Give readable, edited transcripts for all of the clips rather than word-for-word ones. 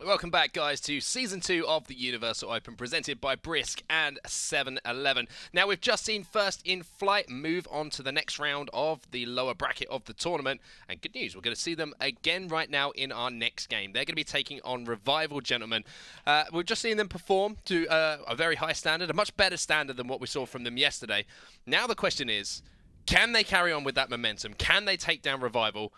Welcome back, guys, to Season 2 of the Universal Open, presented by Brisk and 7-Eleven. Now, we've just seen First in Flight move on to the next round of the lower bracket of the tournament. And good news, we're going to see them again right now in our next game. They're going to be taking on Revival, gentlemen. We've just seen them perform to a very high standard, a much better standard than what we saw from them yesterday. Now the question is, can they carry on with that momentum? Can they take down Revival?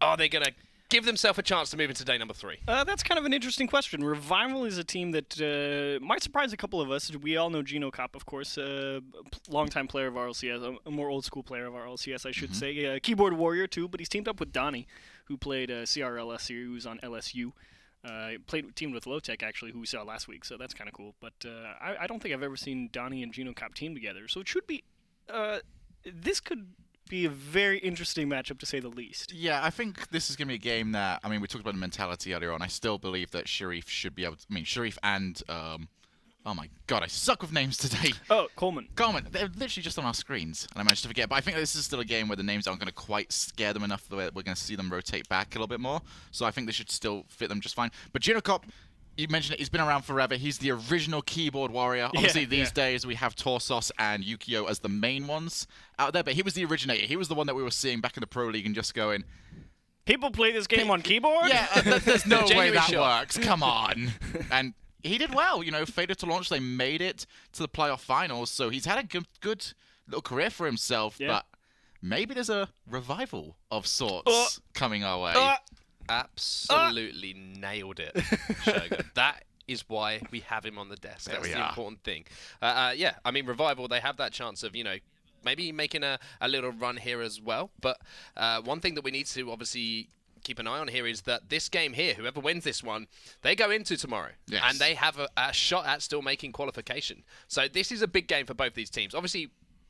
Are they going to give themselves a chance to move into day number 3? That's kind of an interesting question. Revival is a team that might surprise a couple of us. We all know Geno Kopp, of course, longtime player of RLCS, a more old-school player of RLCS, I should say. Keyboard warrior, too, but he's teamed up with Donnie, who played CRLS, who's on LSU. Teamed with Lowtech, actually, who we saw last week, so that's kind of cool. But I don't think I've ever seen Donnie and Geno Kopp team together, so it should be... this could be a very interesting matchup, to say the least. Yeah, I think this is going to be a game that, I mean, we talked about the mentality earlier on. I still believe that Sharif should be able to, Sharif and, oh my god, I suck with names today. Oh, Coleman. Coleman, they're literally just on our screens, and I managed to forget. But I think this is still a game where the names aren't going to quite scare them enough that we're going to see them rotate back a little bit more. So I think this should still fit them just fine. But Geno Kopp, you mentioned it, he's been around forever. He's the original keyboard warrior. Obviously, these days we have Torsos and Yukio as the main ones out there, but he was the originator. He was the one that we were seeing back in the Pro League and just going, people play this game on keyboard? yeah, there's no way that shot. works. Come on. And he did well. You know, Fated to launch, they made it to the playoff finals, so he's had a good little career for himself, but maybe there's a revival of sorts coming our way. Absolutely nailed it, Shogun. That is why we have him on the desk. That's the important thing. Yeah, I mean, Revival, they have that chance of, maybe making a little run here as well. But one thing that we need to obviously keep an eye on here is that this game here, whoever wins this one, they go into tomorrow. Yes. And they have a shot at still making qualification. So this is a big game for both these teams. Obviously,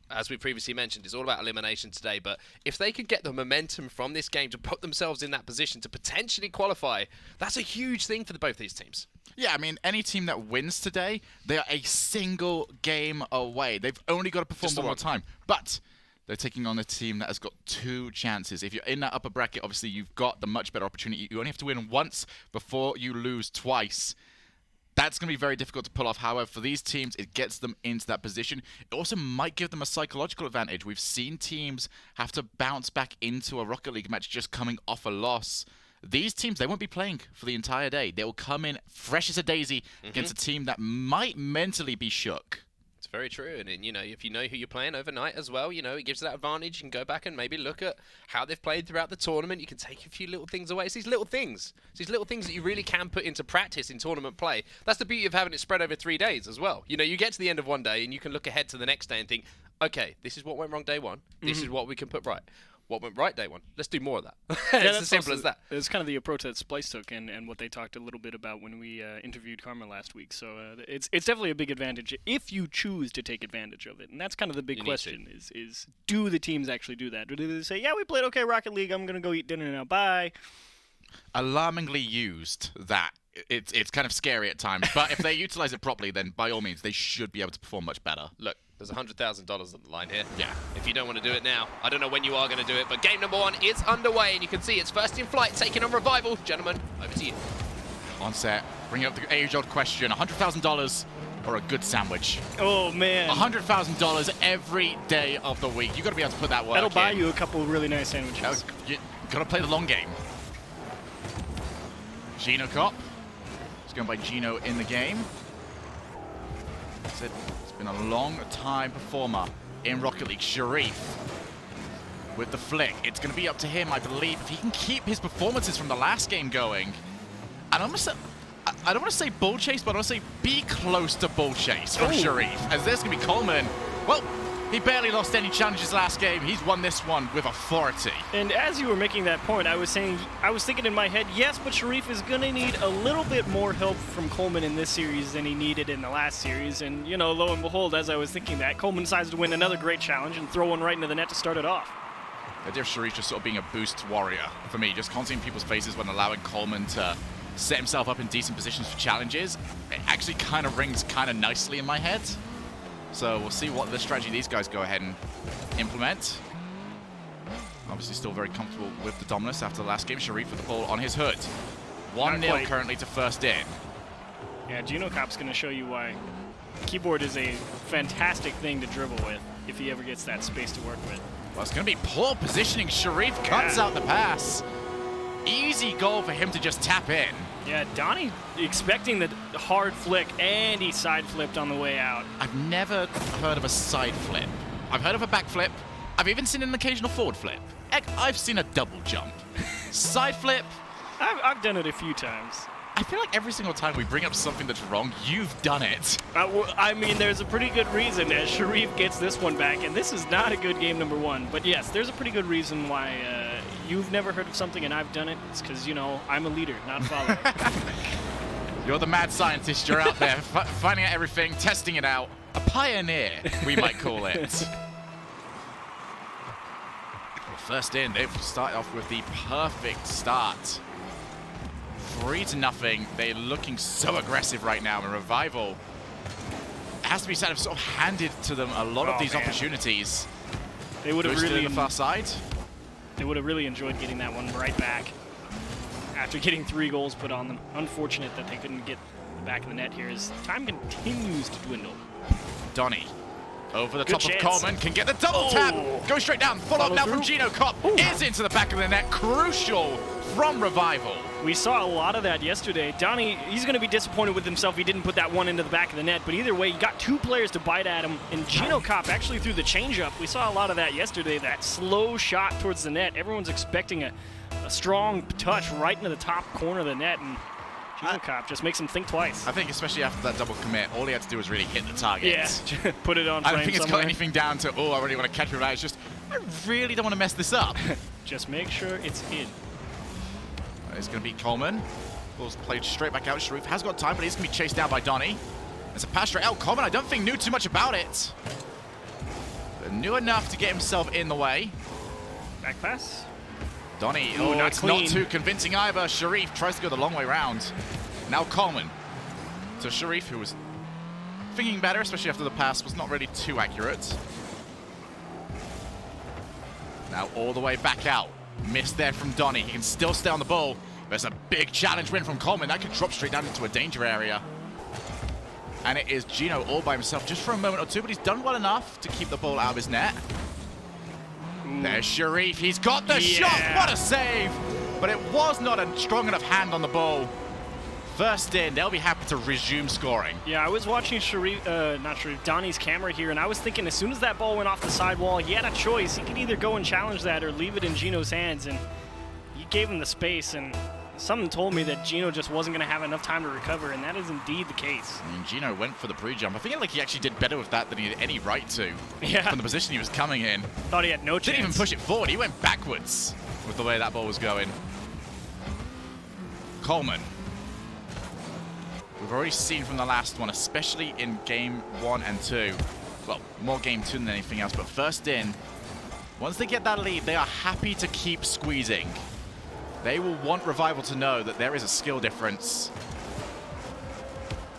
as we previously mentioned, it's all about elimination today, but if they could get the momentum from this game to put themselves in that position to potentially qualify, that's a huge thing for both these teams. Yeah, I mean, any team that wins today, they are a single game away. They've only got to perform one more time. But they're taking on a team that has got 2 chances. If you're in that upper bracket, obviously you've got the much better opportunity. You only have to win once before you lose twice. That's going to be very difficult to pull off. However, for these teams, it gets them into that position. It also might give them a psychological advantage. We've seen teams have to bounce back into a Rocket League match just coming off a loss. These teams, they won't be playing for the entire day. They will come in fresh as a daisy against a team that might mentally be shook. It's very true, and if you know who you're playing overnight as well, it gives that advantage. You can go back and maybe look at how they've played throughout the tournament. You can take a few little things away. It's these little things. It's these little things that you really can put into practice in tournament play. That's the beauty of having it spread over 3 days as well. You get to the end of one day and you can look ahead to the next day and think, okay, this is what went wrong day 1. This is what we can put right. What went right day 1? Let's do more of that. It's as simple as that. It's kind of the approach that Splice took and what they talked a little bit about when we interviewed Karma last week. So it's definitely a big advantage if you choose to take advantage of it. And that's kind of the big question is do the teams actually do that? Do they say, yeah, we played okay Rocket League, I'm going to go eat dinner now, bye? Alarmingly used that. It's kind of scary at times. But if they utilize it properly, then by all means, they should be able to perform much better. Look, there's $100,000 on the line here. Yeah. If you don't want to do it now, I don't know when you are going to do it, but game number 1 is underway, and you can see it's First in Flight taking on Revival. Gentlemen, over to you. On set, bringing up the age-old question, $100,000 or a good sandwich? Oh, man. $100,000 every day of the week. You've got to be able to put that work That'll buy in. you a couple of really nice sandwiches. You got to play the long game. Geno Kopp. He's going by Geno in the game. He's been a long-time performer in Rocket League. Sharif with the flick. It's going to be up to him, I believe, if he can keep his performances from the last game going. And I don't want to say bull chase, but I want to say be close to bull chase from Sharif. As there's going to be Coleman. Well, he barely lost any challenges last game. He's won this one with authority. And as you were making that point, I was thinking in my head, yes, but Sharif is going to need a little bit more help from Coleman in this series than he needed in the last series. And, lo and behold, as I was thinking that, Coleman decides to win another great challenge and throw one right into the net to start it off. The idea of Sharif just sort of being a boost warrior for me, just constantly in people's faces when allowing Coleman to set himself up in decent positions for challenges. It actually kind of rings kind of nicely in my head. So we'll see what the strategy these guys go ahead and implement. Obviously still very comfortable with the Dominus after the last game. Sharif with the ball on his hood. 1-0 quite. currently to first in. Yeah, GinoCop's going to show you why Keyboard is a fantastic thing to dribble with if he ever gets that space to work with. Well, it's going to be poor positioning. Sharif cuts out the pass. Easy goal for him to just tap in. Yeah, Donnie expecting the hard flick, and he side flipped on the way out. I've never heard of a side flip. I've heard of a back flip. I've even seen an occasional forward flip. Heck, I've seen a double jump. Side flip, I've done it a few times. I feel like every single time we bring up something that's wrong, you've done it. I mean, there's a pretty good reason as Sharif gets this one back, and this is not a good game number 1. But yes, there's a pretty good reason why you've never heard of something and I've done it. It's because, you know, I'm a leader, not a follower. You're the mad scientist. You're out there finding out everything, testing it out. A pioneer, we might call it. Well, first in, they've started off with the perfect start. 3-0. They're looking so aggressive right now, and Revival, it has to be said, have sort of handed to them a lot of these opportunities. They would have Boosted really on the far side. They would have really enjoyed getting that one right back after getting 3 goals put on them. Unfortunate that they couldn't get the back of the net here as time continues to dwindle. Donnie over the Good top chance. of Coleman, can get the double tap. Go straight down. Follow up Follow now through. from GinoCop. Is into the back of the net. Crucial from Revival. We saw a lot of that yesterday. Donnie, he's going to be disappointed with himself he didn't put that one into the back of the net, but either way, he got 2 players to bite at him, and GinoCop actually threw the changeup. We saw a lot of that yesterday, that slow shot towards the net. Everyone's expecting a strong touch right into the top corner of the net, and GinoCop just makes him think twice. I think especially after that double commit, all he had to do was really hit the target. Yeah, put it on I frame don't think it's somewhere. got anything down to, oh, I really want to catch it. It's just, I really don't want to mess this up. Just make sure it's in. It's going to be Coleman. Ball's played straight back out. Sharif has got time, but he's going to be chased down by Donnie. It's a pass straight out. Coleman, I don't think knew too much about it. But knew enough to get himself in the way. Back pass. Donnie, Ooh, not it's clean. not too convincing either. Sharif tries to go the long way round. Now Coleman. So Sharif, who was thinking better, especially after the pass, was not really too accurate. Now all the way back out. Missed there from Donnie. He can still stay on the ball. There's a big challenge win from Coleman. That could drop straight down into a danger area. And it is Gino all by himself just for a moment or two, but he's done well enough to keep the ball out of his net. There's Sharif. He's got the shot. What a save. But it was not a strong enough hand on the ball. First in, they'll be happy to resume scoring. Yeah, I was watching Donnie's camera here, and I was thinking as soon as that ball went off the sidewall, he had a choice. He could either go and challenge that or leave it in Gino's hands, and he gave him the space, and something told me that Gino just wasn't going to have enough time to recover, and that is indeed the case. I mean, Gino went for the pre-jump. I feel like he actually did better with that than he had any right to. Yeah. From the position he was coming in. Thought he had no chance. Didn't even push it forward. He went backwards with the way that ball was going. Coleman. We've already seen from the last one, especially in game 1 and 2. Well, more game 2 than anything else, but first in, once they get that lead, they are happy to keep squeezing. They will want Revival to know that there is a skill difference.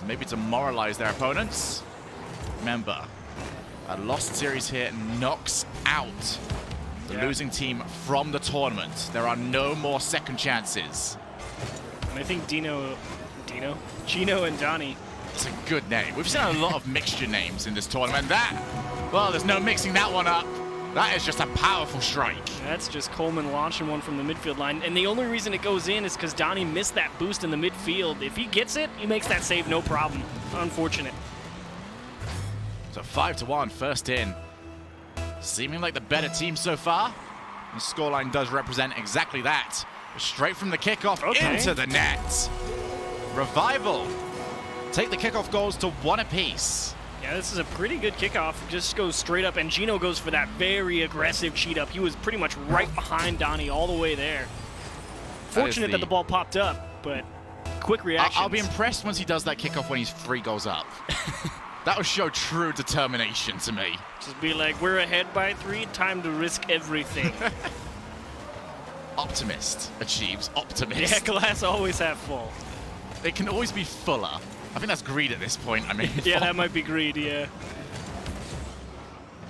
Maybe to moralize their opponents. Remember, a lost series here knocks out the losing team from the tournament. There are no more second chances. And I think Gino and Donnie. It's a good name. We've seen a lot of mixture names in this tournament. Well, there's no mixing that one up. That is just a powerful strike. That's just Coleman launching one from the midfield line. And the only reason it goes in is because Donnie missed that boost in the midfield. If he gets it, he makes that save no problem. Unfortunate. So 5-1, first in. Seeming like the better team so far. The scoreline does represent exactly that. Straight from the kickoff into the net. Revival take the kickoff goals to 1 apiece. Yeah, this is a pretty good kickoff. Just goes straight up, and Gino goes for that very aggressive cheat up. He was pretty much right behind Donnie all the way there. Fortunate that the ball popped up, but quick reaction. I'll be impressed once he does that kickoff when he's 3 goals up. That would show true determination to me. Just be like, we're ahead by 3, time to risk everything. Optimist achieves optimist. Yeah, glass always half full. It can always be fuller. I think that's greed at this point. I mean, yeah, that might be greed, yeah.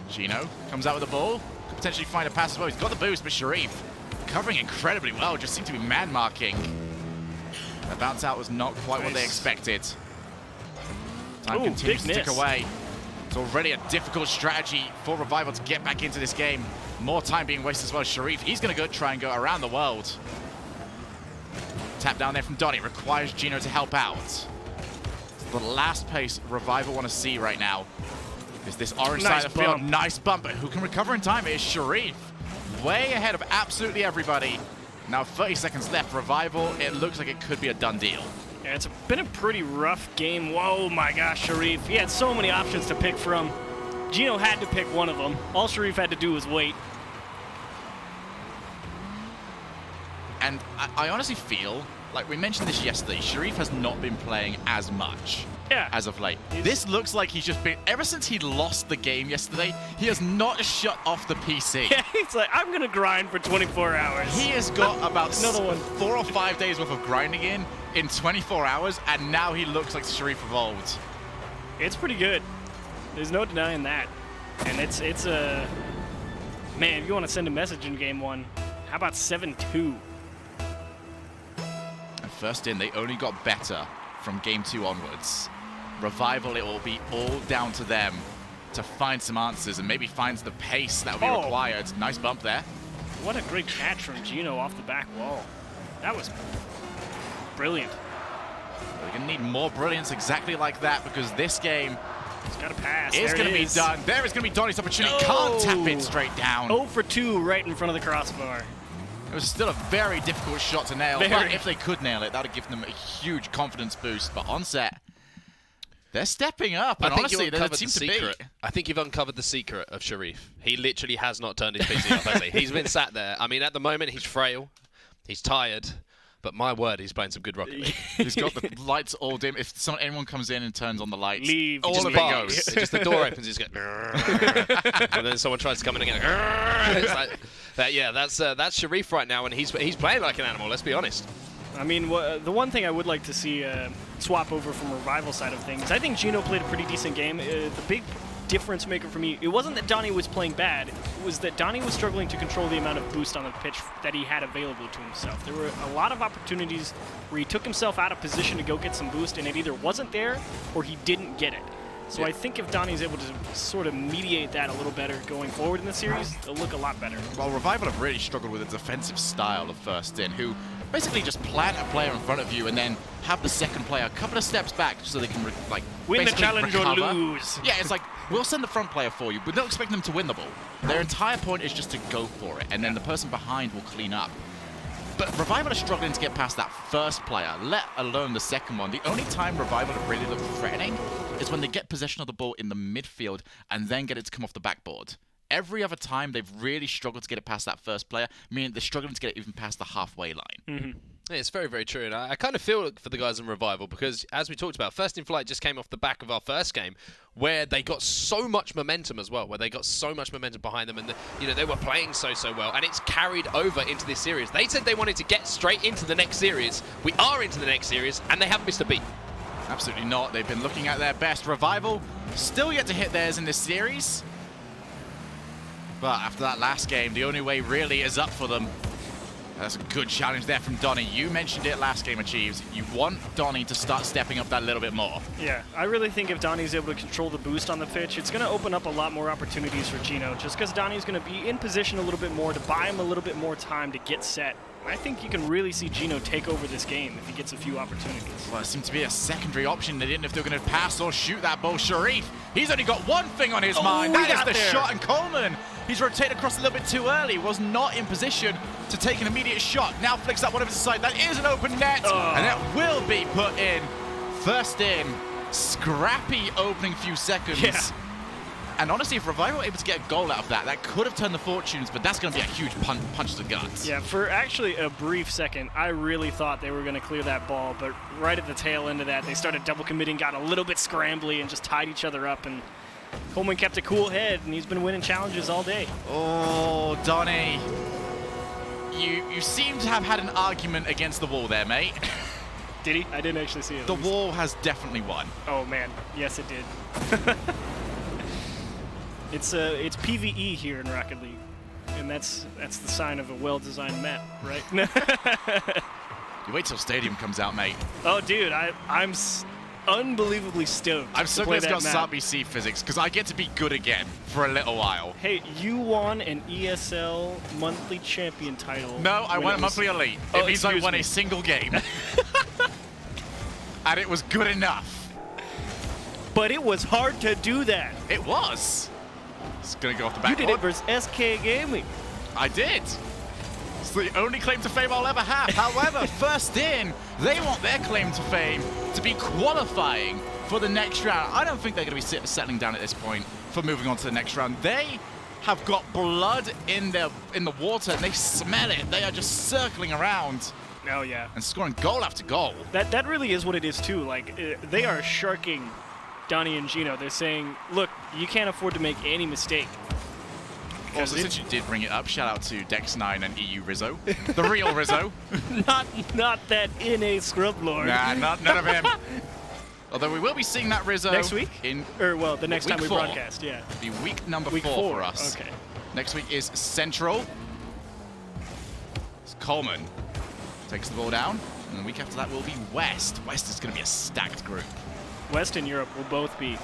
Gino comes out with the ball. Could potentially find a pass as well. He's got the boost, but Sharif covering incredibly well. Just seemed to be man-marking. The bounce out was not quite what they expected. Time Ooh, continues to big tick miss. away. It's already a difficult strategy for Revival to get back into this game. More time being wasted as well. Sharif, he's going to go try and go around the world. Tap down there from Donny. Requires Gino to help out. The last pace Revival want to see right now is this orange Nice side of the field. bump. Nice bump, but who can recover in time? It is Sharif. Way ahead of absolutely everybody. Now 30 seconds left. Revival, it looks like it could be a done deal. Yeah, it's been a pretty rough game. Whoa, my gosh, Sharif. He had so many options to pick from. Gino had to pick one of them. All Sharif had to do was wait. And I honestly feel, like we mentioned this yesterday, Sharif has not been playing as much as of late. This looks like he's just been, ever since he lost the game yesterday, he has not shut off the PC. Yeah, he's like, I'm going to grind for 24 hours. He has got about Another one. 4 or 5 days worth of grinding in 24 hours, and now he looks like Sharif Evolved. It's pretty good. There's no denying that. And it's a... Man, if you want to send a message in game one, how about 7-2? And first in, they only got better from game 2 onwards. Revival, it will be all down to them to find some answers and maybe find the pace that will be required. Nice bump there. What a great catch from Gino off the back wall. That was brilliant. We're going to need more brilliance exactly like that because this game He's got a pass. is going to be done. There is going to be Donny's opportunity. Can't tap it straight down. 0 for 2 right in front of the crossbar. It was still a very difficult shot to nail, Very. but if they could nail it, that would give them a huge confidence boost. But Onset, they're stepping up, and honestly, they're the team to beat. I think you've uncovered the secret of Sharif. He literally has not turned his PC off, has he? He's been sat there. I mean, at the moment, he's frail, he's tired, but my word, he's playing some good Rocket League. He's got the lights all dim. If anyone comes in and turns on the lights, Leave. all Just of it bark. goes. Just the door opens, he's going, and then someone tries to come in again. It's like, yeah, that's Sharif right now, and he's playing like an animal. Let's be honest. I mean, the one thing I would like to see swap over from Revival side of things, I think Gino played a pretty decent game. The big difference maker for me, it wasn't that Donny was playing bad, it was that Donny was struggling to control the amount of boost on the pitch that he had available to himself. There were a lot of opportunities where he took himself out of position to go get some boost, and it either wasn't there or he didn't get it. So I think if Donny's able to sort of mediate that a little better going forward in the series, it'll look a lot better. Well, Revival have really struggled with a defensive style of First In, who basically just plant a player in front of you and then have the second player a couple of steps back so they can Win the basically challenge or recover. lose. Yeah, it's like, we'll send the front player for you, but don't expect them to win the ball. Their entire point is just to go for it, and then the person behind will clean up. But Revival are struggling to get past that first player, let alone the second one. The only time Revival have really looked threatening is when they get possession of the ball in the midfield and then get it to come off the backboard. Every other time, they've really struggled to get it past that first player, meaning they're struggling to get it even past the halfway line. Mm-hmm. Yeah, it's very, very true. And I kind of feel for the guys in Revival because, as we talked about, First in Flight just came off the back of our first game where they got so much momentum as well, where they got so much momentum behind them and, they were playing so well. And it's carried over into this series. They said they wanted to get straight into the next series. We are into the next series, and they haven't missed a beat. Absolutely not. They've been looking at their best. Revival still yet to hit theirs in this series. But after that last game, the only way really is up for them. That's a good challenge there from Donny. You mentioned it last game, Achieves. You want Donny to start stepping up that little bit more. Yeah, I really think if Donny's able to control the boost on the pitch, it's going to open up a lot more opportunities for Gino, just because Donny's going to be in position a little bit more to buy him a little bit more time to get set. I think you can really see Gino take over this game if he gets a few opportunities. Well, it seemed to be a secondary option. They didn't know if they were going to pass or shoot that ball. Sharif, he's only got one thing on his mind. That is the shot, and Coleman, he's rotated across a little bit too early, was not in position to take an immediate shot. Now flicks that one over to the side. That is an open net, and that will be put in. First in, scrappy opening few seconds. Yeah. And honestly, if Revival were able to get a goal out of that, that could have turned the fortunes, but that's going to be a huge punch to the guts. Yeah, for actually a brief second, I really thought they were going to clear that ball, but right at the tail end of that, they started double committing, got a little bit scrambly, and just tied each other up, and Coleman kept a cool head, and he's been winning challenges all day. Oh, Donny. You seem to have had an argument against the wall there, mate. Did he? I didn't actually see it. The wall has definitely won. Oh, man. Yes, it did. It's PvE here in Rocket League, and that's the sign of a well-designed map, right? You wait till Stadium comes out, mate. Oh, dude, I'm unbelievably stoked. I'm so to glad play it's got that map. SARBC physics, because I get to be good again for a little while. Hey, you won an ESL monthly champion title. No, I when won it a was- monthly elite. Oh, It means I excuse won me. a single game. And it was good enough. But it was hard to do that. It was. It's going to go off the You back. did it versus SK Gaming. I did. It's the only claim to fame I'll ever have. However, First In, they want their claim to fame to be qualifying for the next round. I don't think they're going to be settling down at this point for moving on to the next round. They have got blood in the water, and they smell it. They are just circling around Oh, yeah. and scoring goal after goal. That really is what it is, too. Like, they are sharking Donnie and Gino. They're saying, look, you can't afford to make any mistake. Also, since you did bring it up, shout out to Dex9 and EU Rizzo. The real Rizzo. Not that NA scrub lord. Nah, none of him. Although we will be seeing that Rizzo Next week? in Or, well, the next Week time we 4. broadcast, yeah. the week number Week 4 4 for us. Okay. Next week is Central. It's Coleman takes the ball down, and the week after that will be West. West is going to be a stacked group. West and Europe will both be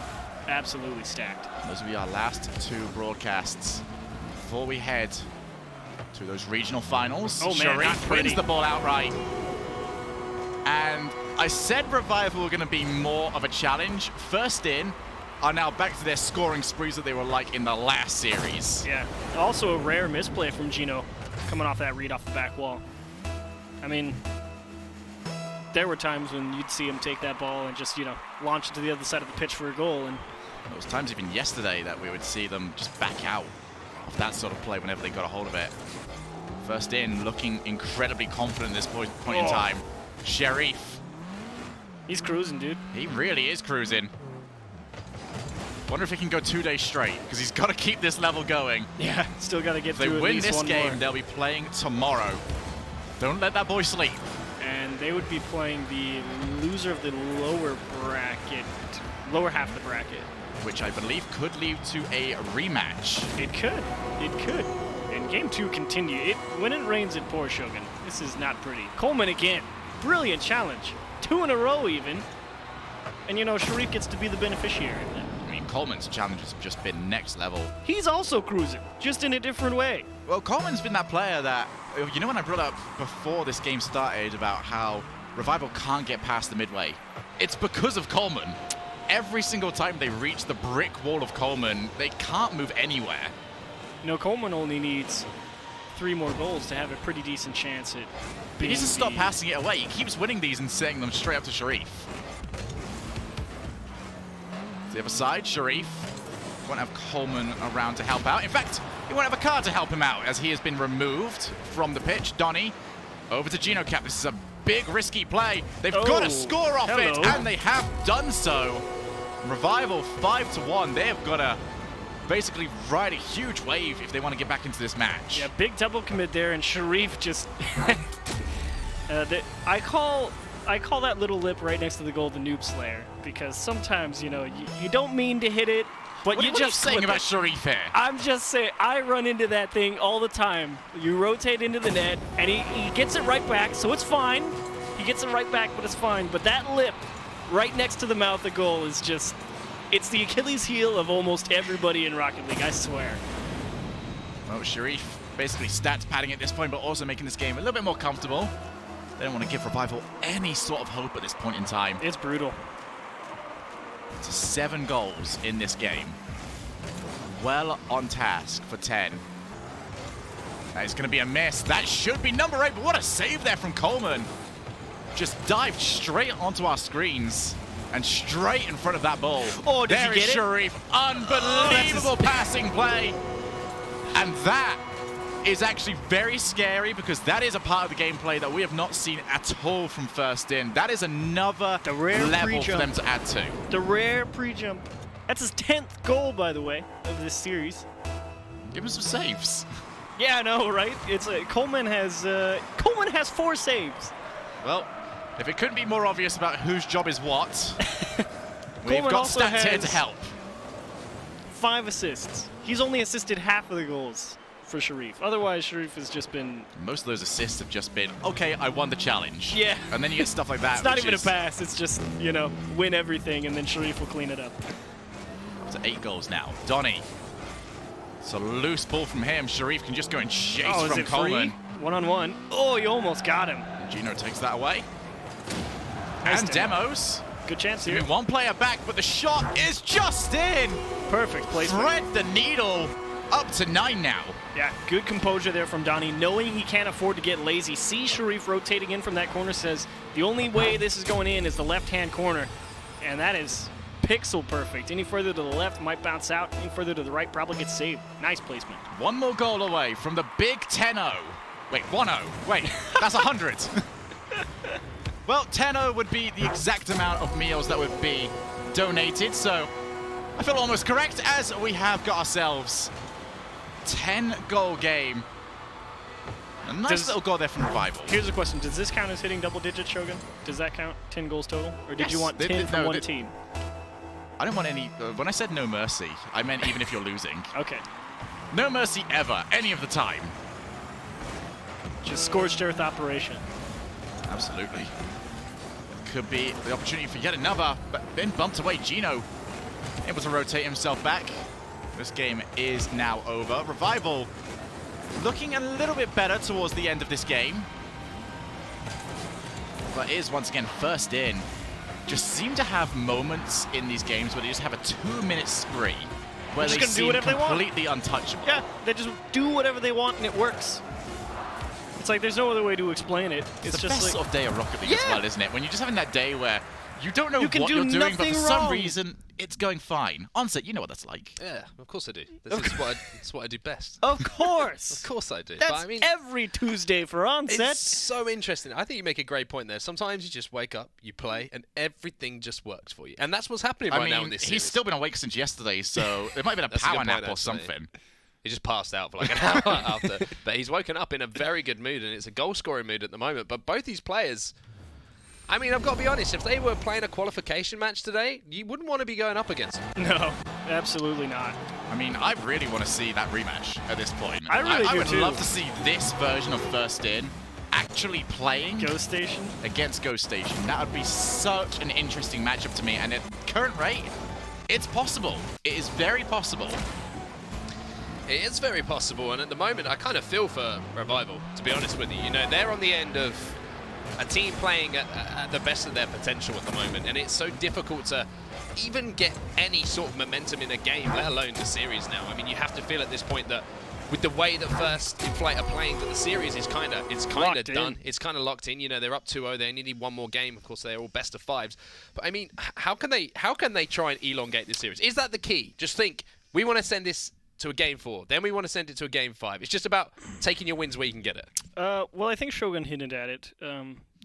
absolutely stacked. Those will be our last 2 broadcasts before we head to those regional finals. Oh, man, Sharif not pretty. wins the ball outright. And I said Revival were going to be more of a challenge. First In are now back to their scoring sprees that they were like in the last series. Yeah. Also a rare misplay from Gino coming off that read off the back wall. I mean, there were times when you'd see him take that ball and just, launch it to the other side of the pitch for a goal. And There was times even yesterday that we would see them just back out of that sort of play whenever they got a hold of it. First In looking incredibly confident at this point in Oh. time. Sharif, he's cruising, dude. he really is cruising. Wonder if he can go 2 days straight, because he's got to keep this level going. Yeah. Still got to get If they through at win least this one game, more. they'll be playing tomorrow. Don't let that boy sleep. And they would be playing the loser of the lower half of the bracket. Which I believe could lead to a rematch. It could. It could. And game 2 continued. When it rains, it pours, Shogun. This is not pretty. Coleman again. Brilliant challenge. 2 in a row, even. And, Sharif gets to be the beneficiary of that. I mean, Coleman's challenges have just been next level. He's also cruising, just in a different way. Well, Coleman's been that player that, when I brought up before this game started about how Revival can't get past the midway, it's because of Coleman. Every single time they reach the brick wall of Coleman, they can't move anywhere. Coleman only needs 3 more goals to have a pretty decent chance at He being needs to stop the- passing it away. He keeps winning these and setting them straight up to Sharif. To the other side, Sharif won't have Coleman around to help out. In fact, he won't have a card to help him out as he has been removed from the pitch. Donnie over to GinoCap. This is a big risky play. They've got to Oh, score off it, hello. and they have done so. Revival 5-1. They've got to basically ride a huge wave if they want to get back into this match. Yeah, big double commit there, and Sharif just... I call that little lip right next to the goal the Noob Slayer, because sometimes, you don't mean to hit it, but What you are you just saying clip about it. Sharif here? I'm just saying, I run into that thing all the time. You rotate into the net, and he gets it right back, so it's fine. He gets it right back, but it's fine. But that lip right next to the mouth of the goal is just... It's the Achilles heel of almost everybody in Rocket League, I swear. Well, Sharif basically stats padding at this point, but also making this game a little bit more comfortable. They don't want to give Revival any sort of hope at this point in time. It's brutal. To 7 goals in this game. Well on task for 10. That is going to be a miss. That should be number 8, but what a save there from Coleman. Just dived straight onto our screens and straight in front of that ball. Oh, does he there is get it? Sharif. that's Unbelievable passing play. And that is actually very scary because that is a part of the gameplay that we have not seen at all from First In. That is another The rare level for pre-jump. them to add to. The rare pre-jump. That's his 10th goal, by the way, of this series. Give him some saves. Yeah, I know, right? It's Coleman has 4 saves. Well, if it couldn't be more obvious about whose job is what, we've Coleman got also stats here to has- help. 5 assists. He's only assisted half of the goals for Sharif. Otherwise, Sharif has just been... Most of those assists have just been, okay, I won the challenge. Yeah. And then you get stuff like that. It's not even a pass. It's just, win everything, and then Sharif will clean it up. Up to 8 goals now. Donny. It's a loose ball from him. Sharif can just go and chase Oh, is from it Coleman. free? One-on-one. Oh, you almost got him. Gino takes that away. Nice And Demos. Good chance here. Giving one player back, but the shot is just in. Perfect placement. Thread the needle. Up to 9 now. Yeah, good composure there from Donny, knowing he can't afford to get lazy. See Sharif rotating in from that corner, says the only way this is going in is the left-hand corner. And that is pixel perfect. Any further to the left might bounce out. Any further to the right probably gets saved. Nice placement. One more goal away from the big 10-0. Wait, 1-0. Wait, that's 100. Well, 10-0 would be the exact amount of meals that would be donated, so I feel almost correct as we have got ourselves 10-goal game. A nice little goal there from Revival. Here's a question. Does this count as hitting double digits, Shogun? Does that count 10 goals total? Or did you want 10 from one team? I don't want any... when I said no mercy, I meant even if you're losing. Okay. No mercy ever, any of the time. Just scorched earth operation. Absolutely. Could be the opportunity for yet another, but then bumped away. Gino able to rotate himself back. This game is now over. Revival looking a little bit better towards the end of this game, but is once again first in. Just seem to have moments in these games where they just have a 2-minute spree where they seem completely untouchable. Yeah, they just do whatever they want and it works. It's like there's no other way to explain it. It's the just best like, sort of day of Rocket League as well, isn't it? When you're just having that day where you don't know what you're doing, but for some reason, it's going fine. Onset, you know what that's like. Yeah, of course I do. That's what I do best. Of course. Of course I do. That's but I mean, every Tuesday for Onset. It's so interesting. I think you make a great point there. Sometimes you just wake up, you play, and everything just works for you. And that's what's happening right now in this series. He's still been awake since yesterday, so there might have been a power nap or something. He just passed out for like an hour after. But he's woken up in a very good mood, and it's a goal-scoring mood at the moment. But both these players... I mean, I've got to be honest, if they were playing a qualification match today, you wouldn't want to be going up against them. No, absolutely not. I mean, I really want to see that rematch at this point. I really do I would too. love to see this version of First In actually playing Ghost Station against Ghost Station. That would be such an interesting matchup to me, and at current rate, it's possible. It is very possible. It is very possible, and at the moment, I kind of feel for Revival, to be honest with you. You know, they're on the end of a team playing at the best of their potential at the moment, and it's so difficult to even get any sort of momentum in a game, let alone the series now. I mean, you have to feel at this point that with the way that First In Flight are playing, that the series is kind of done. It's kind of locked in. You know, they're up 2-0. They only need one more game. Of course, they're all best of fives. But I mean, how can they try and elongate this series? Is that the key? Just think, we want to send this to a game 4, then we want to send it to a game 5. It's just about taking your wins where you can get it. Well, I think Shogun hinted at it.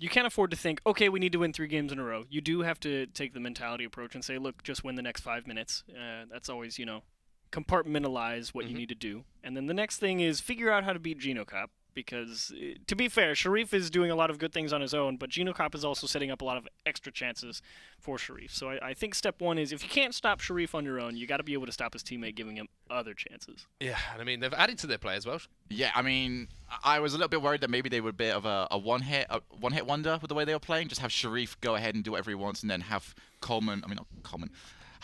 You can't afford to think, okay, we need to win 3 games in a row. You do have to take the mentality approach and say, look, just win the next 5 minutes. That's always, compartmentalize what you need to do. And then the next thing is figure out how to beat GenoCop. Because, to be fair, Sharif is doing a lot of good things on his own, but GenoCop is also setting up a lot of extra chances for Sharif. So I think step 1 is if you can't stop Sharif on your own, you got to be able to stop his teammate giving him other chances. Yeah, and I mean, they've added to their play as well. Yeah, I mean, I was a little bit worried that maybe they would be a bit of a one-hit wonder with the way they were playing. Just have Sharif go ahead and do whatever he wants, and then have have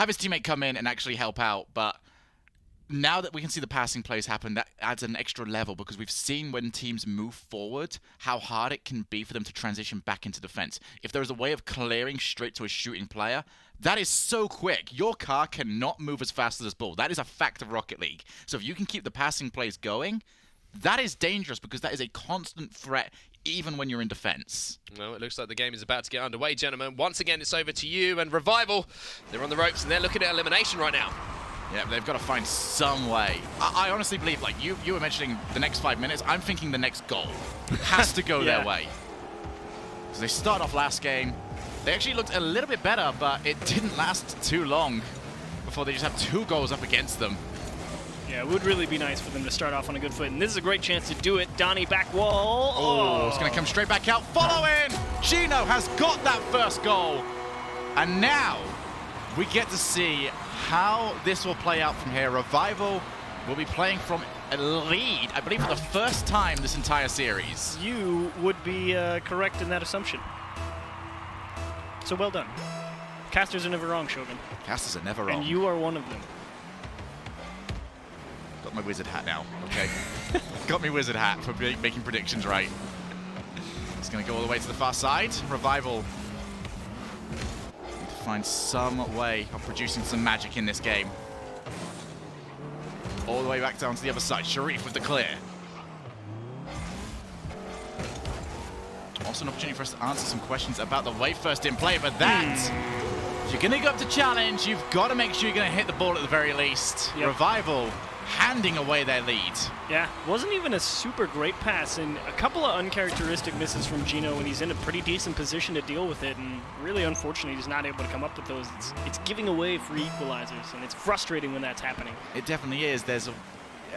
his teammate come in and actually help out. But now that we can see the passing plays happen, that adds an extra level, because we've seen when teams move forward how hard it can be for them to transition back into defense. If there's a way of clearing straight to a shooting player, that is so quick. Your car cannot move as fast as this ball. That is a fact of Rocket League. So if you can keep the passing plays going, that is dangerous, because that is a constant threat even when you're in defense. Well, it looks like the game is about to get underway, gentlemen. Once again, it's over to you and Revival. They're on the ropes and they're looking at elimination right now. Yeah, they've got to find some way. I honestly believe, like, you were mentioning the next 5 minutes, I'm thinking the next goal has to go their way. So they start off last game. They actually looked a little bit better, but it didn't last too long before they just have 2 goals up against them. Yeah, it would really be nice for them to start off on a good foot, and this is a great chance to do it. Donny back wall. Oh, it's going to come straight back out. Follow in! Gino has got that first goal. And now we get to see how this will play out from here. Revival will be playing from a lead, I believe, for the first time this entire series. You would be correct in that assumption. So well done. Casters are never wrong, Shogun. Casters are never wrong. And you are one of them. Got my wizard hat now, okay? Got me wizard hat for making predictions right. It's going to go all the way to the far side. Revival need to find some way of producing some magic in this game. All the way back down to the other side. Sharif with the clear. Also an opportunity for us to answer some questions about the wave first in play, but if you're going to go up to challenge, you've got to make sure you're going to hit the ball at the very least. Yep. Revival handing away their lead. Yeah, wasn't even a super great pass, and a couple of uncharacteristic misses from Gino, and he's in a pretty decent position to deal with it, and really unfortunately he's not able to come up with those. It's giving away free equalizers, and it's frustrating when that's happening. It definitely is. There's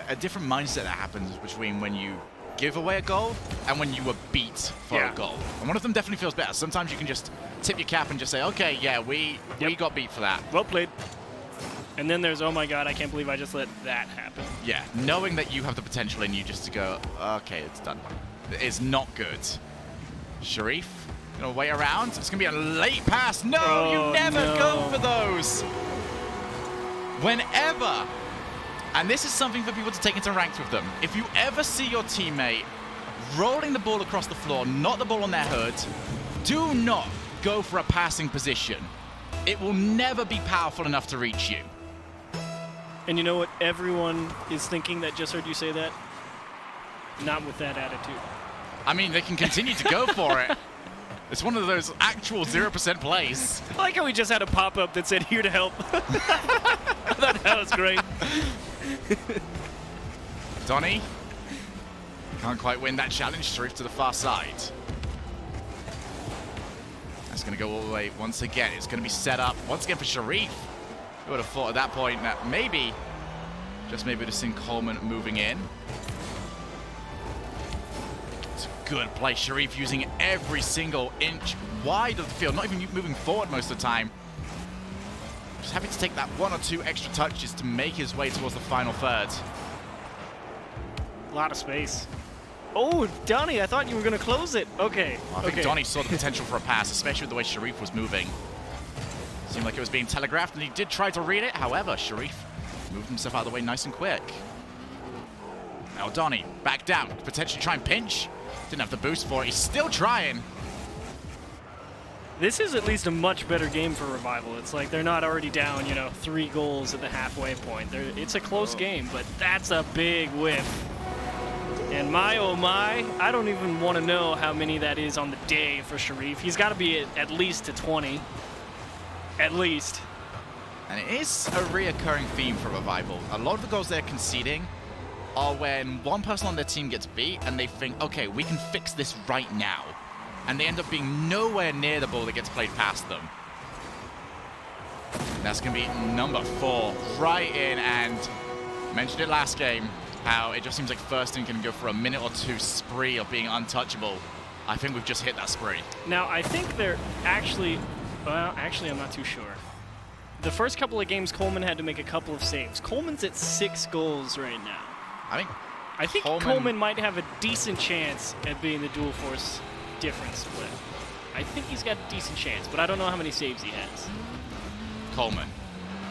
a different mindset that happens between when you give away a goal and when you were beat for a goal. And one of them definitely feels better. Sometimes you can just tip your cap and just say, okay, yeah, we got beat for that. Well played. And then there's, oh my god, I can't believe I just let that happen. Yeah, knowing that you have the potential in you just to go, okay, it's done. It's not good. Sharif, gonna wait around. It's gonna be a late pass. No, you never go for those. Whenever, and this is something for people to take into ranks with them. If you ever see your teammate rolling the ball across the floor, not the ball on their hood, do not go for a passing position. It will never be powerful enough to reach you. And you know what everyone is thinking that just heard you say that? Not with that attitude. I mean, they can continue to go for it. It's one of those actual 0% plays. I like how we just had a pop-up that said, here to help. I thought that was great. Donny can't quite win that challenge. Sharif to the far side. That's going to go all the way once again. It's going to be set up once again for Sharif. Who would have thought at that point that maybe, just maybe to see Coleman moving in. It's a good play. Sharif using every single inch wide of the field, not even moving forward most of the time. Just having to take that one or two extra touches to make his way towards the final third. A lot of space. Oh, Donny, I thought you were going to close it. Okay. I think Donny saw the potential for a pass, especially with the way Sharif was moving. Seemed like it was being telegraphed, and he did try to read it. However, Sharif moved himself out of the way nice and quick. Now Donny, back down. Potentially try and pinch. Didn't have the boost for it. He's still trying. This is at least a much better game for Revival. It's like they're not already down, 3 goals at the halfway point. It's a close game, but that's a big whiff. And my, oh my, I don't even want to know how many that is on the day for Sharif. He's got to be at least to 20. At least. And it is a reoccurring theme for Revival. A lot of the goals they're conceding are when one person on their team gets beat and they think, okay, we can fix this right now. And they end up being nowhere near the ball that gets played past them. That's going to be number 4 right in, and mentioned it last game, how it just seems like Thurston can go for a minute or 2 spree of being untouchable. I think we've just hit that spree. Now, I think they're actually... Well, actually, I'm not too sure. The first couple of games, Coleman had to make a couple of saves. Coleman's at 6 goals right now. I think Coleman might have a decent chance at being the dual force difference split. I think he's got a decent chance, but I don't know how many saves he has. Coleman.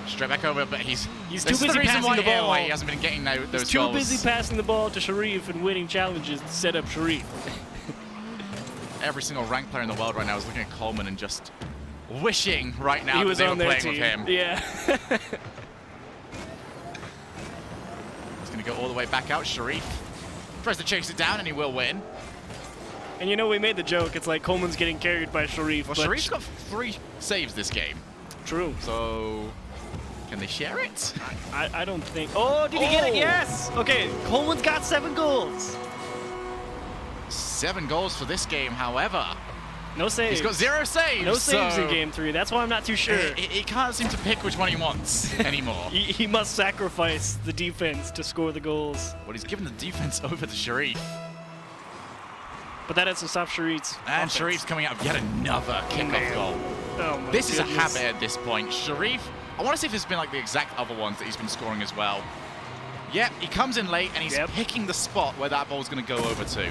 Straight back over, but he's too busy passing the ball. He hasn't been getting those goals. He's too busy passing the ball to Sharif and winning challenges to set up Sharif. Every single ranked player in the world right now is looking at Coleman and just wishing right now he that they were playing team. with him. Yeah. He's going to go all the way back out. Sharif tries to chase it down, and he will win. And we made the joke. It's like Coleman's getting carried by Sharif. Well, Sharif's got 3 saves this game. True. So, can they share it? I don't think... Oh, did he get it? Yes! Okay, Coleman's got 7 goals. 7 goals for this game, however. No saves. He's got 0 saves. No saves in Game 3. That's why I'm not too sure. He can't seem to pick which one he wants anymore. He must sacrifice the defense to score the goals. Well, he's given the defense over to Sharif. But that has to stop Sharif's And offense. Sharif's coming out with yet another kickoff goal. Oh my This is a goodness. habit at this point. Sharif, I want to see if it's been like the exact other ones that he's been scoring as well. Yep, he comes in late and he's Yep. picking the spot where that ball's going to go over to.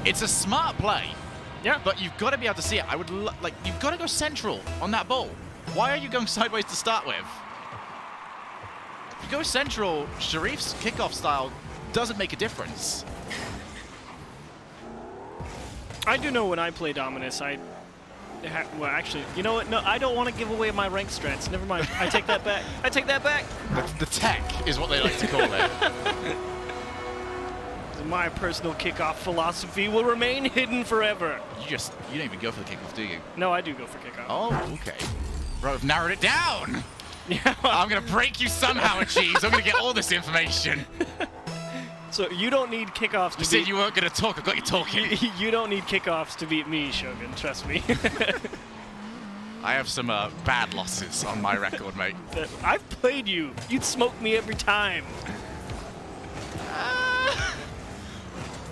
It's a smart play, Yeah. but you've got to be able to see it. I would like you've got to go central on that ball. Why are you going sideways to start with? If you go central, Sharif's kickoff style doesn't make a difference. I do know when I play Dominus, well, actually, you know what? No, I don't want to give away my rank strats. Never mind. I take that back. I take that back. The tech is what they like to call it. My personal kickoff philosophy will remain hidden forever. You don't even go for the kickoff, do you? No, I do go for kickoff. Oh, okay. Bro, I've narrowed it down. Yeah. I'm going to break you somehow, Achieves. I'm going to get all this information. So you don't need kickoffs to You said beat... you weren't going to talk. I got you talking. You don't need kickoffs to beat me, Shogun. Trust me. I have some bad losses on my record, mate. I've played you. You'd smoke me every time.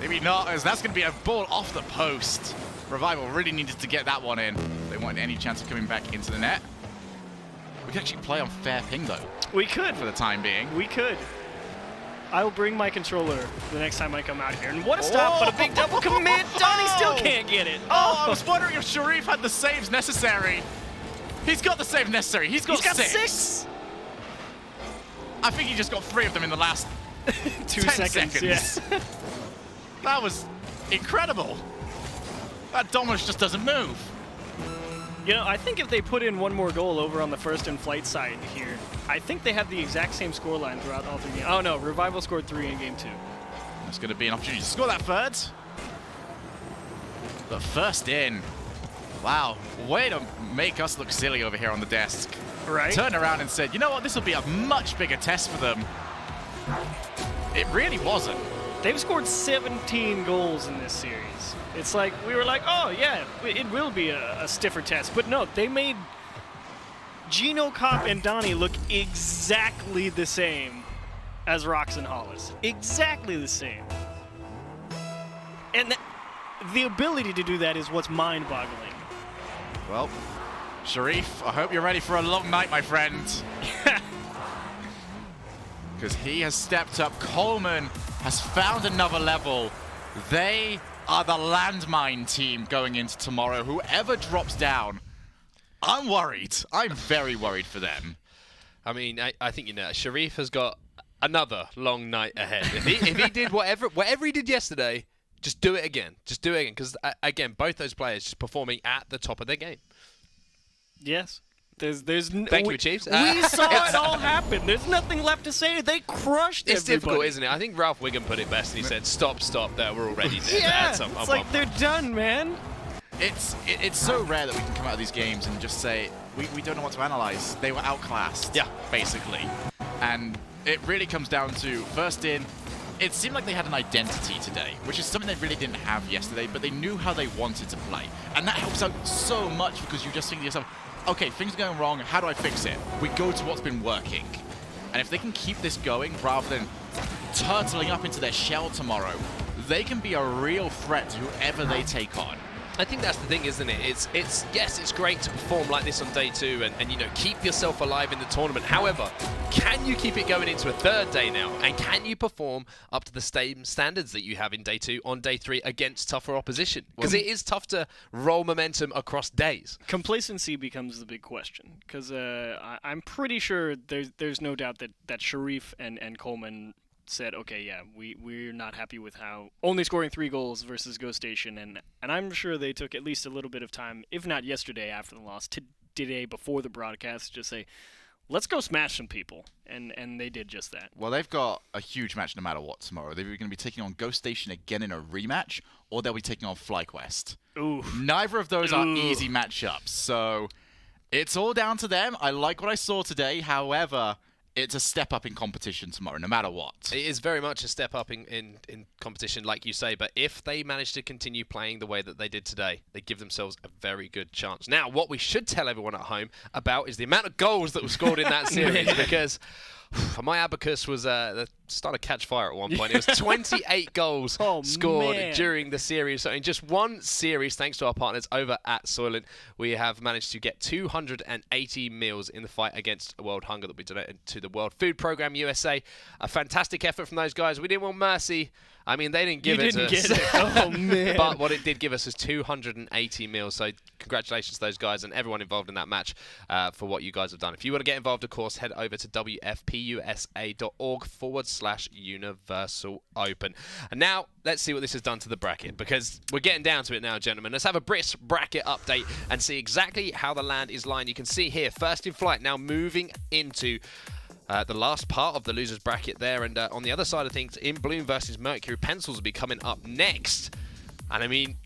Maybe not, as that's going to be a ball off the post. Revival really needed to get that one in. They wanted any chance of coming back into the net. We could actually play on fair ping, though, We could. for the time being. We could. I will bring my controller the next time I come out here. And what a stop, but a big double commit. Donnie still can't get it. Oh, I was wondering if Sharif had the saves necessary. He's got the save necessary. He's got 6. I think he just got 3 of them in the last 2 10 seconds. Yeah. That was incredible. That Dominus just doesn't move. You know, I think if they put in one more goal over on the first and flight side here, I think they have the exact same scoreline throughout all 3 games. Oh no, Revival scored 3 in game 2. There's going to be an opportunity to score that third. The first in. Wow, way to make us look silly over here on the desk. Right? Turned around and said, you know what, this will be a much bigger test for them. It really wasn't. They've scored 17 goals in this series. It's like, we were like, oh yeah, it will be a stiffer test. But no, they made Gino, Cop, and Donnie look exactly the same as Rox and Hollis. Exactly the same. And the ability to do that is what's mind-boggling. Well, Sharif, I hope you're ready for a long night, my friend. Because he has stepped up. Coleman has found another level. They are the landmine team going into tomorrow. Whoever drops down, I'm worried. I'm very worried for them. I mean, I think, you know, Sharif has got another long night ahead. If he did whatever he did yesterday, just do it again. Just do it again. Because, again, both those players just performing at the top of their game. Yes. Thank you, Chiefs. We saw it all happen. There's nothing left to say. They crushed It's everybody. difficult, isn't it? I think Ralph Wiggum put it best, and he said, stop, that we're already dead. Yeah, At it's like they're done, man. It's so rare that we can come out of these games and just say, we don't know what to analyze. They were outclassed, Yeah. basically. And it really comes down to, first in, it seemed like they had an identity today, which is something they really didn't have yesterday, but they knew how they wanted to play. And that helps out so much because you just think to yourself, okay, things are going wrong, how do I fix it? We go to what's been working. And if they can keep this going rather than turtling up into their shell tomorrow, they can be a real threat to whoever they take on. I think that's the thing, isn't it? It's yes, it's great to perform like this on day 2 and you know, keep yourself alive in the tournament. However, can you keep it going into a third day now? And can you perform up to the same standards that you have in day 2 on day 3 against tougher opposition? Because it is tough to roll momentum across days. Complacency becomes the big question because I'm pretty sure there's no doubt that Sharif and Coleman said, okay, yeah, we're not happy with how only scoring 3 goals versus Ghost Station, and I'm sure they took at least a little bit of time, if not yesterday after the loss, today before the broadcast, to just say, let's go smash some people, and they did just that. Well, they've got a huge match no matter what tomorrow. They're going to be taking on Ghost Station again in a rematch, or they'll be taking on FlyQuest. Ooh. Neither of those are easy matchups, so it's all down to them. I like what I saw today, however, it's a step up in competition tomorrow, no matter what. It is very much a step up in competition, like you say, but if they manage to continue playing the way that they did today, they give themselves a very good chance. Now, what we should tell everyone at home about is the amount of goals that were scored in that series, because my abacus was started to catch fire at one point. It was 28 goals scored during the series. So in just one series, thanks to our partners over at Soylent, we have managed to get 280 meals in the fight against world hunger that we donated to the the World Food Program USA. A fantastic effort from those guys. We didn't want Mercy. I mean, they didn't give it to us. You didn't get it. Oh, man. But what it did give us is 280 mil. So congratulations to those guys and everyone involved in that match for what you guys have done. If you want to get involved, of course, head over to wfpusa.org/Universal Open. And now, let's see what this has done to the bracket, because we're getting down to it now, gentlemen. Let's have a brisk bracket update and see exactly how the land is lying. You can see here, First in Flight now moving into the last part of the losers bracket there, and on the other side of things, In Bloom versus Mercury Pencils will be coming up next. And I mean,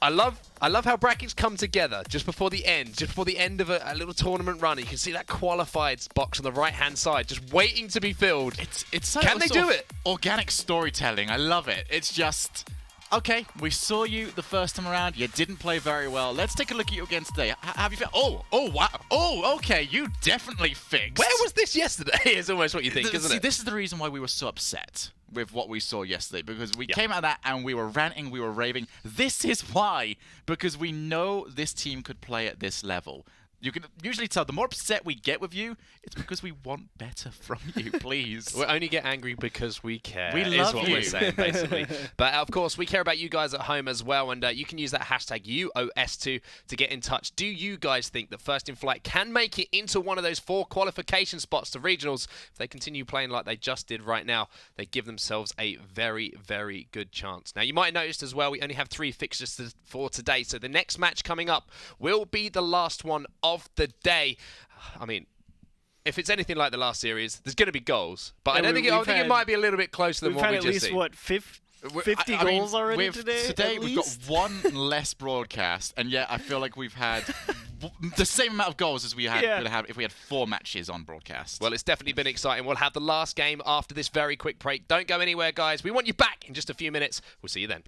I love how brackets come together just before the end of a little tournament run. You can see that qualified box on the right-hand side, just waiting to be filled. It's Can they do it? Organic storytelling. I love it. It's just, okay, we saw you the first time around. You didn't play very well. Let's take a look at you again today. Have you felt? Oh, wow. Oh, okay. You definitely fixed. Where was this yesterday? Is almost what you think, isn't it? This is the reason why we were so upset with what we saw yesterday, because we came out of that and we were ranting, we were raving. This is why, because we know this team could play at this level. You can usually tell the more upset we get with you, it's because we want better from you, please. We only get angry because we care. We love is what you. we're saying, basically. But of course, we care about you guys at home as well, and you can use that hashtag UOS2 to get in touch. Do you guys think that First in Flight can make it into one of those 4 qualification spots to regionals? If they continue playing like they just did right now, they give themselves a very, very good chance. Now, you might have noticed as well, we only have 3 fixtures for today, so the next match coming up will be the last one of the day. I mean, if it's anything like the last series, there's going to be goals, but I think it might be a little bit closer than what we just We've had seen. at least, what, 50 goals already today? Today we've got 1 less broadcast, and yet I feel like we've had the same amount of goals as we would have if we had 4 matches on broadcast. Well, it's definitely been exciting. We'll have the last game after this very quick break. Don't go anywhere, guys. We want you back in just a few minutes. We'll see you then.